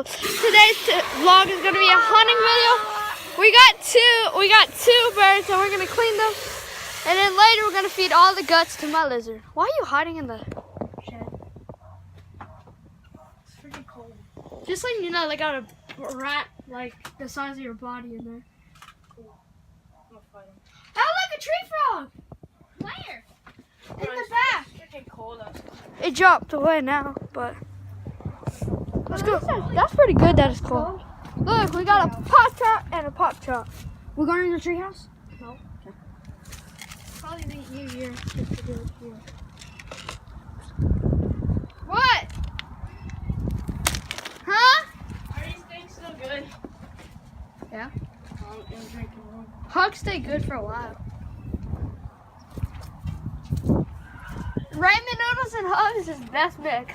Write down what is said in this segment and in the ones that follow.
terrible. Today's vlog is gonna be a hunting video. We got two birds and we're gonna clean them. And then later we're gonna feed all the guts to my lizard. Why are you hiding in the shed? It's freaking cold. Just letting you know, they got a rat like the size of your body in there. Cool. I'm gonna fight him. Oh, look, a tree frog! Where? In the back. It's freaking cold outside. It dropped away now, but let's go. That's pretty good that it's cold. Look, we got a pot trap and a pop trap. We're going to the treehouse? No. Probably meet you here. What? Huh? Are these things still good? Yeah. I'm drinking one. Hugs stay good for a while. Ramen noodles and hugs is the best mix.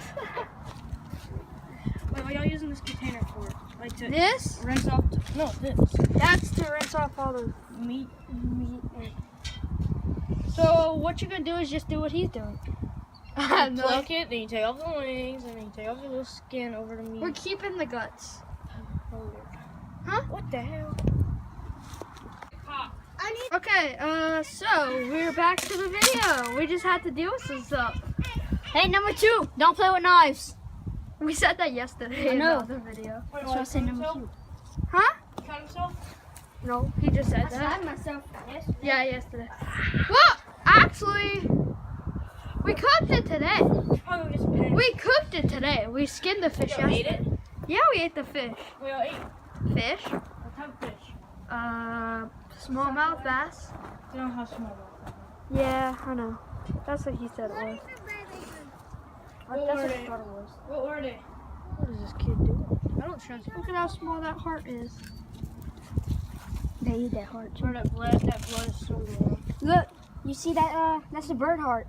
Wait, what y'all using this container for? Like to This? rinse off? No, this. That's to rinse off all the Meat. So what you're gonna do is just do what he's doing. You pluck it, then you take off the wings, and then you take off the little skin over the meat. We're keeping the guts. Hold it. Huh? What the hell? Okay, so we're back to the video. We just had to deal with some stuff. Hey, number 2, don't play with knives. We said that yesterday I know. in the video. Wait, That's what I said, number 2. Huh? Cut himself? No, he just said I that. stabbed myself. Yes. Yeah, yesterday. Well, actually, we cooked it today. Probably just pay. We cooked it today. We skinned the fish Y'all ate yesterday. it? Yeah, we ate the fish. We all ate. Fish? What type of fish? Smallmouth bass. You don't have small ones. Yeah, I know. That's what he said it was. What That's were what they? I thought it was. What were they? What is this kid doing? I don't trust him. Look at how small that heart is. They eat that heart too. Or that blood is so low. Look, you see that? That's the bird heart.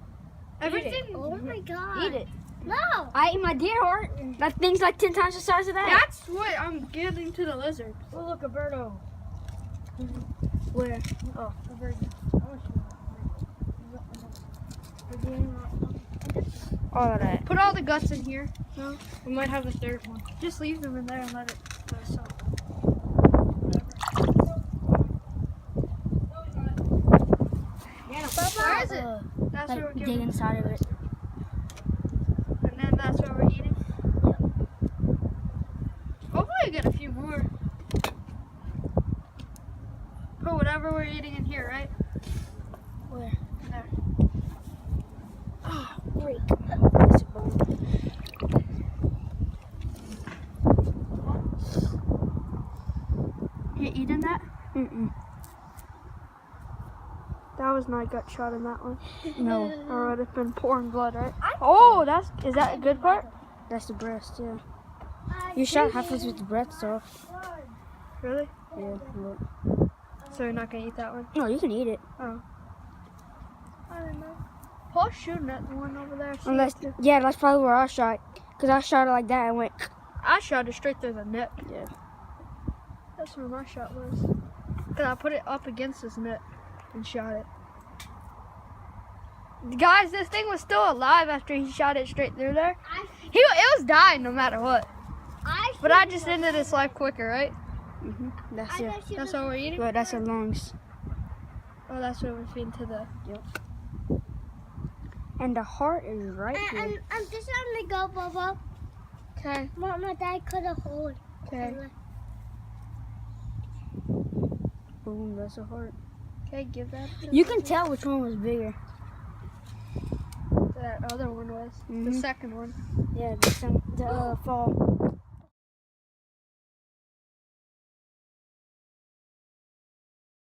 Everything. Oh my god. Eat it. No. I ate my deer heart. That thing's like 10 times the size of that. That's what I'm giving to the lizard. Oh, look, a birdo. Where? Oh, a bird. All of that. Put all the guts in here. No, We might have a third one. just leave them in there and let it soak. Where is it? That's Like where we're dig giving. inside of it. And then that's what we're eating. Hopefully we get a few more. Put whatever we're eating in here, right? Where? There. Oh, break. It's a bone. You eating that? Mm-mm. That was my gut shot in that one. No, Or would have been pouring blood, right? Oh, is that a good part? that's the breast, yeah. You shot halfway with the breast off. Really? Yeah, look. So you're not gonna eat that one? No, you can eat it. Oh. I don't know. Paul's shooting at the one over there. Unless, yeah, that's probably where I shot. Because I shot it like that and went, I shot it straight through the neck. yeah. That's where my shot was. Cause I put it up against his neck and shot it. Guys, this thing was still alive after he shot it straight through there. It was dying no matter what. But I just ended its life quicker, right? Mm-hmm. That's it. That's what we're eating? But that's the lungs. Oh, that's what we're feeding to the... And the heart is right here. I'm just on the go, Bobo. Okay, My dad could have hold. okay. Boom, that's a heart. Okay, give that to You can tell which one was bigger. that other one was. The Mhm. second one. Yeah, the fall.